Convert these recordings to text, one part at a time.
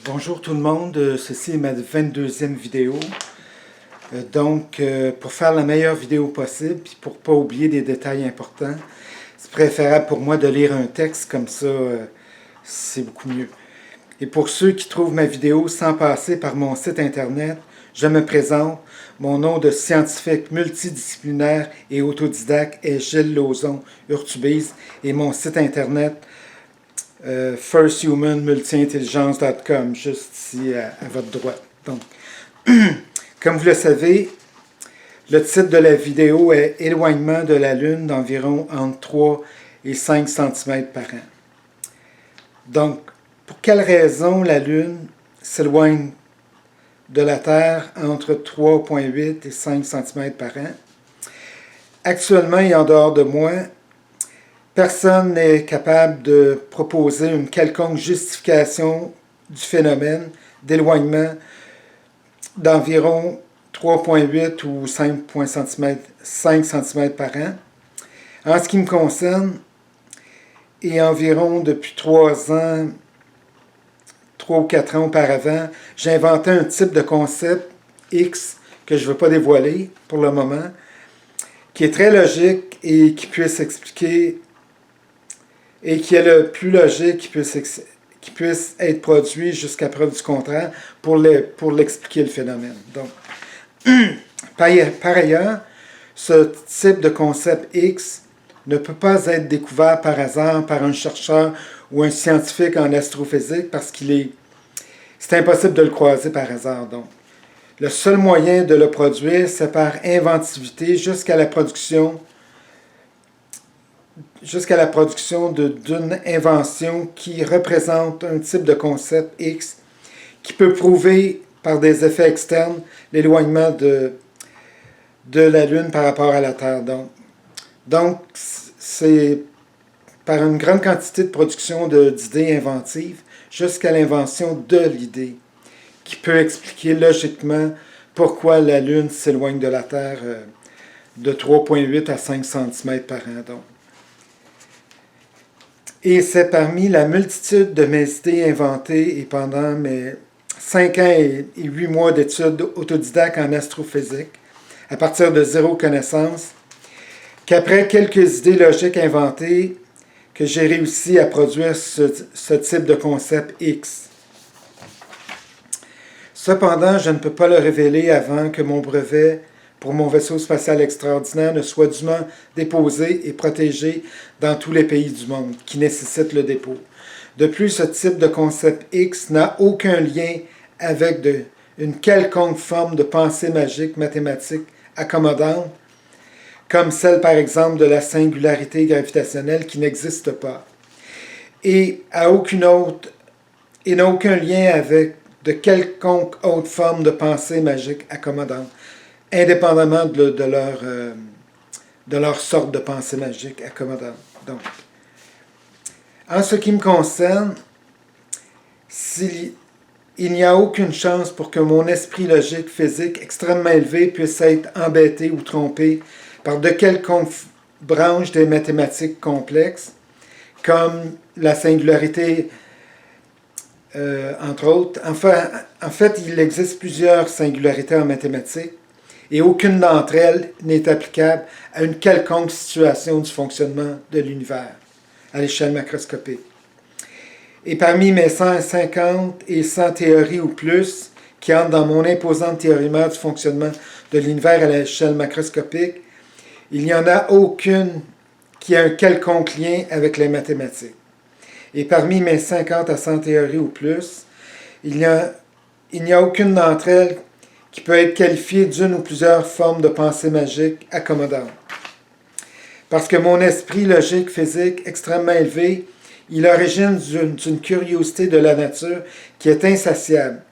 Bonjour tout le monde, ceci est ma 22e vidéo. Pour faire la meilleure vidéo possible, puis pour ne pas oublier des détails importants, c'est préférable pour moi de lire un texte, comme ça c'est beaucoup mieux. Et pour ceux qui trouvent ma vidéo sans passer par mon site internet, je me présente. Mon nom de scientifique multidisciplinaire et autodidacte est Gilles Lauzon Urtubise et mon site internet firsthumanmultiintelligence.com, juste ici à votre droite. Donc, comme vous le savez, le titre de la vidéo est Éloignement de la Lune d'environ entre 3 et 5 cm par an. Donc, pour quelle raison la Lune s'éloigne de la Terre entre 3,8 et 5 cm par an? Actuellement et en dehors de moi, personne n'est capable de proposer une quelconque justification du phénomène d'éloignement d'environ 3,8 ou 5 cm par an. En ce qui me concerne, et environ depuis 3 ans, 3 ou 4 ans auparavant, j'ai inventé un type de concept X que je ne veux pas dévoiler pour le moment, qui est très logique et qui puisse expliquer, et qui est le plus logique qui puisse être produit jusqu'à preuve du contraire pour l'expliquer le phénomène. Donc, par ailleurs, ce type de concept X ne peut pas être découvert par hasard par un chercheur ou un scientifique en astrophysique parce c'est impossible de le croiser par hasard. Donc, le seul moyen de le produire, c'est par inventivité jusqu'à la production d'une invention qui représente un type de concept X qui peut prouver par des effets externes l'éloignement de la Lune par rapport à la Terre. Donc c'est par une grande quantité de production d'idées inventives jusqu'à l'invention de l'idée qui peut expliquer logiquement pourquoi la Lune s'éloigne de la Terre de 3,8 à 5 cm par an. Donc. Et c'est parmi la multitude de mes idées inventées et pendant mes 5 ans et 8 mois d'études autodidactes en astrophysique, à partir de zéro connaissance, qu'après quelques idées logiques inventées, que j'ai réussi à produire ce type de concept X. Cependant, je ne peux pas le révéler avant que mon brevet pour mon vaisseau spatial extraordinaire ne soit dûment déposé et protégé dans tous les pays du monde qui nécessitent le dépôt. De plus, ce type de concept X n'a aucun lien avec une quelconque forme de pensée magique mathématique accommodante, comme celle par exemple de la singularité gravitationnelle qui n'existe pas, et n'a aucun lien avec de quelconque autre forme de pensée magique accommodante, indépendamment de leur sorte de pensée magique accommodante. Donc, en ce qui me concerne, il n'y a aucune chance pour que mon esprit logique physique extrêmement élevé puisse être embêté ou trompé par de quelconques branches des mathématiques complexes, comme la singularité, entre autres. En fait, il existe plusieurs singularités en mathématiques, et aucune d'entre elles n'est applicable à une quelconque situation du fonctionnement de l'univers à l'échelle macroscopique. Et parmi mes 150 et 100 théories ou plus qui entrent dans mon imposante théorie du fonctionnement de l'univers à l'échelle macroscopique, il n'y en a aucune qui a un quelconque lien avec les mathématiques. Et parmi mes 50 à 100 théories ou plus, il n'y a aucune d'entre elles qui peut être qualifiée d'une ou plusieurs formes de pensée magique accommodante. Parce que mon esprit logique physique extrêmement élevé, il origine d'une curiosité de la nature qui est insatiable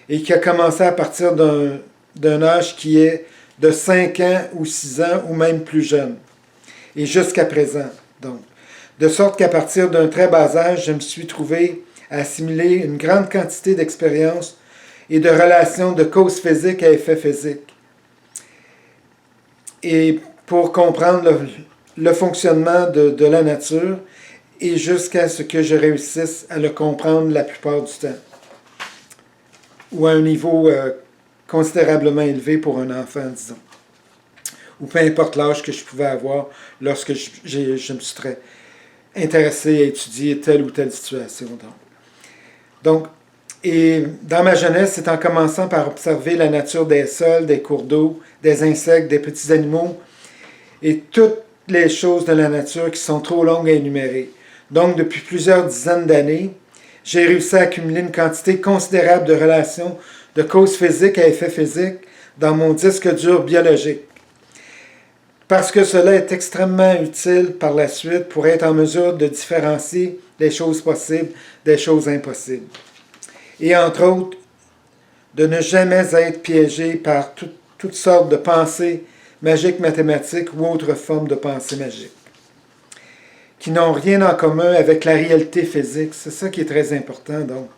et qui a commencé à partir d'un âge qui est de 5 ans ou 6 ans ou même plus jeune, et jusqu'à présent. Donc, de sorte qu'à partir d'un très bas âge, je me suis trouvé à assimiler une grande quantité d'expériences et de relations de causes physiques à effets physiques. Et pour comprendre le fonctionnement de la nature, et jusqu'à ce que je réussisse à le comprendre la plupart du temps. ou à un niveau considérablement élevé pour un enfant, disons. Ou peu importe l'âge que je pouvais avoir lorsque je me suis intéressé à étudier telle ou telle situation. Donc, et dans ma jeunesse, c'est en commençant par observer la nature des sols, des cours d'eau, des insectes, des petits animaux et toutes les choses de la nature qui sont trop longues à énumérer. Donc, depuis plusieurs dizaines d'années, j'ai réussi à accumuler une quantité considérable de relations de causes physiques à effets physiques dans mon disque dur biologique. Parce que cela est extrêmement utile par la suite pour être en mesure de différencier les choses possibles des choses impossibles. Et entre autres, de ne jamais être piégé par toutes sortes de pensées magiques mathématiques ou autres formes de pensée magique, qui n'ont rien en commun avec la réalité physique. C'est ça qui est très important, donc.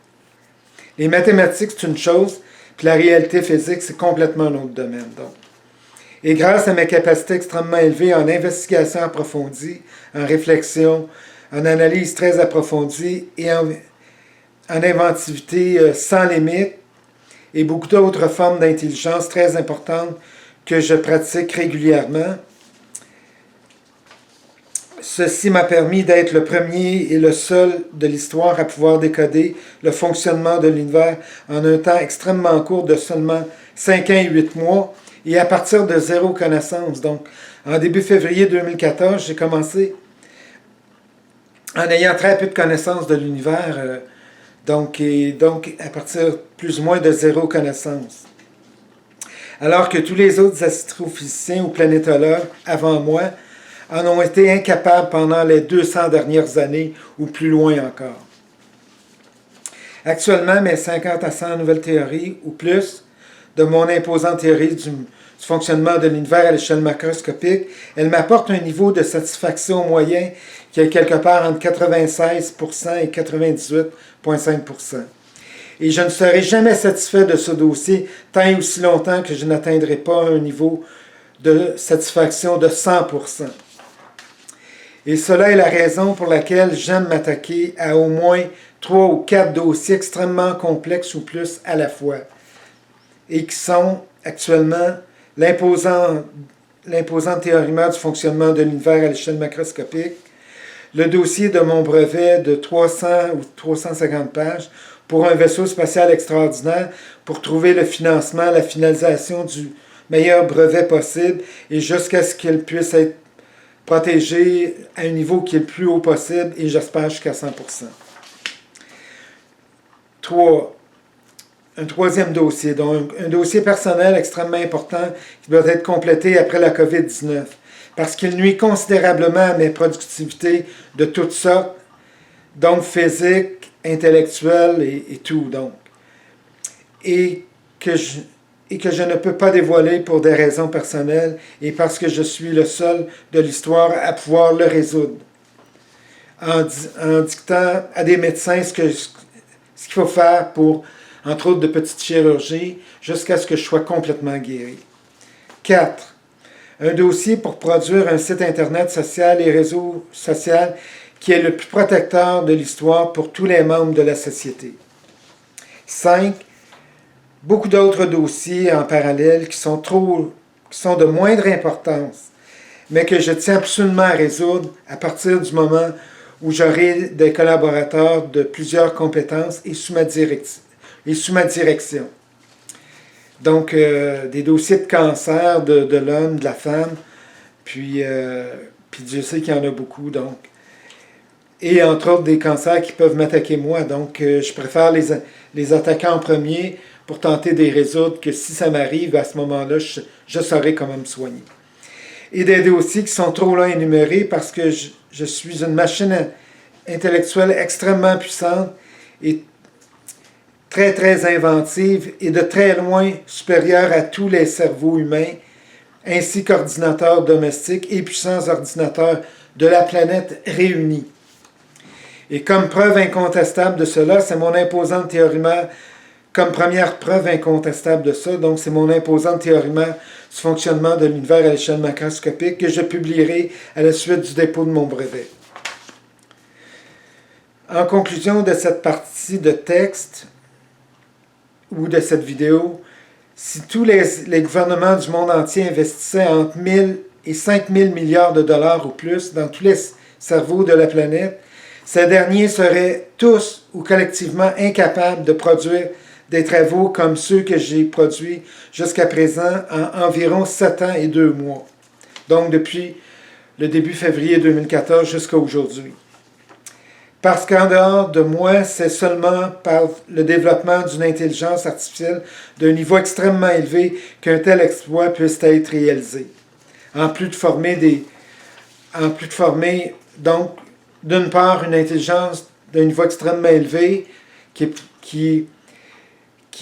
Les mathématiques, c'est une chose, puis la réalité physique, c'est complètement un autre domaine, donc. Et grâce à mes capacités extrêmement élevées en investigation approfondie, en réflexion, en analyse très approfondie et en inventivité sans limite, et beaucoup d'autres formes d'intelligence très importantes que je pratique régulièrement, ceci m'a permis d'être le premier et le seul de l'histoire à pouvoir décoder le fonctionnement de l'univers en un temps extrêmement court de seulement 5 ans et 8 mois, et à partir de zéro connaissance. Donc, en début février 2014, j'ai commencé en ayant très peu de connaissances de l'univers, donc à partir plus ou moins de zéro connaissance. Alors que tous les autres astrophysiciens ou planétologues avant moi en ont été incapables pendant les 200 dernières années ou plus loin encore. Actuellement, mes 50 à 100 nouvelles théories ou plus de mon imposante théorie du fonctionnement de l'univers à l'échelle macroscopique, elle m'apporte un niveau de satisfaction moyen qui est quelque part entre 96% et 98,5%. Et je ne serai jamais satisfait de ce dossier tant et aussi longtemps que je n'atteindrai pas un niveau de satisfaction de 100%. Et cela est la raison pour laquelle j'aime m'attaquer à au moins 3 ou 4 dossiers extrêmement complexes ou plus à la fois, et qui sont actuellement l'imposant théorème du fonctionnement de l'univers à l'échelle macroscopique, le dossier de mon brevet de 300 ou 350 pages pour un vaisseau spatial extraordinaire pour trouver le financement, la finalisation du meilleur brevet possible et jusqu'à ce qu'il puisse être protégé à un niveau qui est le plus haut possible et j'espère jusqu'à 100%. 3. Un troisième dossier, donc un dossier personnel extrêmement important qui doit être complété après la COVID-19 parce qu'il nuit considérablement à mes productivités de toutes sortes, donc physique, intellectuelle et tout, donc. Et que je ne peux pas dévoiler pour des raisons personnelles et parce que je suis le seul de l'histoire à pouvoir le résoudre. En dictant à des médecins ce qu'il faut faire pour, entre autres, de petites chirurgies, jusqu'à ce que je sois complètement guéri. 4. Un dossier pour produire un site Internet social et réseau social qui est le plus protecteur de l'histoire pour tous les membres de la société. 5. Beaucoup d'autres dossiers en parallèle qui sont de moindre importance, mais que je tiens absolument à résoudre à partir du moment où j'aurai des collaborateurs de plusieurs compétences et sous ma direction. Donc, des dossiers de cancer de l'homme, de la femme, puis Dieu sait qu'il y en a beaucoup, donc. Et entre autres, des cancers qui peuvent m'attaquer moi. Donc, je préfère les attaquer en premier pour tenter de les résoudre, que si ça m'arrive, à ce moment-là, je saurai comment me soigner. Et des dossiers qui sont trop longs à énumérer parce que je suis une machine intellectuelle extrêmement puissante et très, très inventive et de très loin supérieure à tous les cerveaux humains, ainsi qu'ordinateurs domestiques et puissants ordinateurs de la planète réunis. Et comme preuve incontestable de cela, c'est mon imposante théorème, comme première preuve incontestable de ça, donc c'est mon imposante théorème du fonctionnement de l'univers à l'échelle macroscopique que je publierai à la suite du dépôt de mon brevet. En conclusion de cette partie de texte, ou de cette vidéo, si tous les gouvernements du monde entier investissaient entre 1000 et 5000 milliards de dollars ou plus dans tous les cerveaux de la planète, ces derniers seraient tous ou collectivement incapables de produire des travaux comme ceux que j'ai produits jusqu'à présent en environ 7 ans et 2 mois. Donc depuis le début février 2014 jusqu'à aujourd'hui. Parce qu'en dehors de moi, c'est seulement par le développement d'une intelligence artificielle d'un niveau extrêmement élevé qu'un tel exploit puisse être réalisé. En plus de former, donc, d'une part, une intelligence d'un niveau extrêmement élevé qui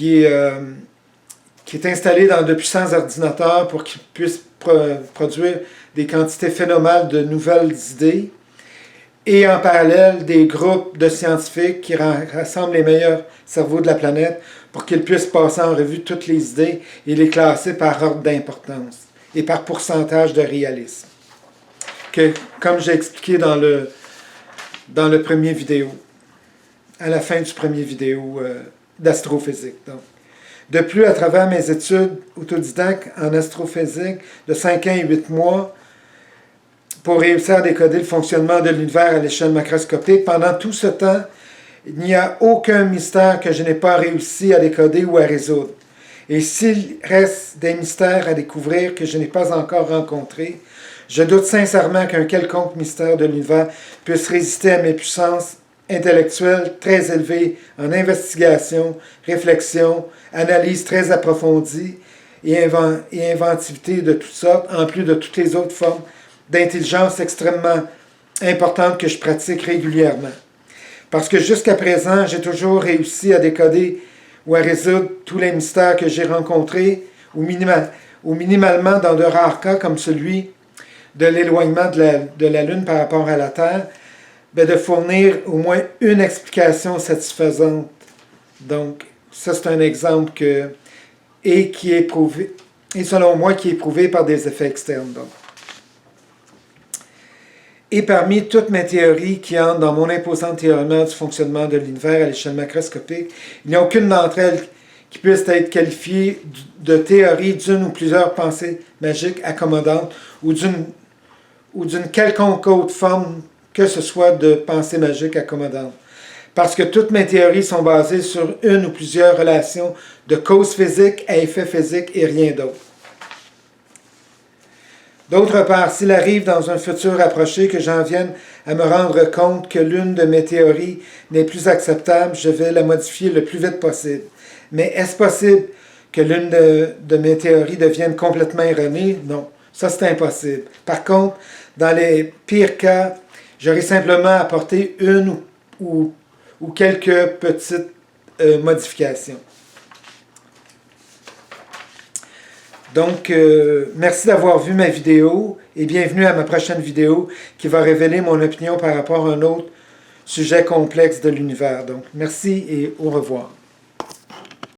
est installée dans de puissants ordinateurs pour qu'ils puissent produire des quantités phénoménales de nouvelles idées, et en parallèle des groupes de scientifiques qui rassemblent les meilleurs cerveaux de la planète pour qu'ils puissent passer en revue toutes les idées et les classer par ordre d'importance et par pourcentage de réalisme. Comme j'ai expliqué dans le premier vidéo, à la fin du premier vidéo d'astrophysique. Donc. De plus, à travers mes études autodidactes en astrophysique de 5 ans et 8 mois, pour réussir à décoder le fonctionnement de l'univers à l'échelle macroscopique, pendant tout ce temps, il n'y a aucun mystère que je n'ai pas réussi à décoder ou à résoudre. Et s'il reste des mystères à découvrir que je n'ai pas encore rencontrés, je doute sincèrement qu'un quelconque mystère de l'univers puisse résister à mes puissances intellectuelles très élevées en investigation, réflexion, analyse très approfondie et inventivité de toutes sortes, en plus de toutes les autres formes d'intelligence extrêmement importantes que je pratique régulièrement. Parce que jusqu'à présent, j'ai toujours réussi à décoder ou à résoudre tous les mystères que j'ai rencontrés, ou minimalement dans de rares cas comme celui de l'éloignement de la Lune par rapport à la Terre, de fournir au moins une explication satisfaisante. Donc, ça c'est un exemple qui est prouvé, et selon moi, qui est prouvé par des effets externes. Donc. Et parmi toutes mes théories qui entrent dans mon imposante théorie du fonctionnement de l'univers à l'échelle macroscopique, il n'y a aucune d'entre elles qui puisse être qualifiée de théorie d'une ou plusieurs pensées magiques accommodantes ou d'une quelconque autre forme que ce soit de pensée magique accommodante. Parce que toutes mes théories sont basées sur une ou plusieurs relations de cause physique à effet physique et rien d'autre. D'autre part, s'il arrive dans un futur approché que j'en vienne à me rendre compte que l'une de mes théories n'est plus acceptable, je vais la modifier le plus vite possible. Mais est-ce possible que l'une de mes théories devienne complètement erronée? Non, ça c'est impossible. Par contre, dans les pires cas, j'aurai simplement apporté une ou quelques petites modifications. Donc, merci d'avoir vu ma vidéo et bienvenue à ma prochaine vidéo qui va révéler mon opinion par rapport à un autre sujet complexe de l'univers. Donc, merci et au revoir.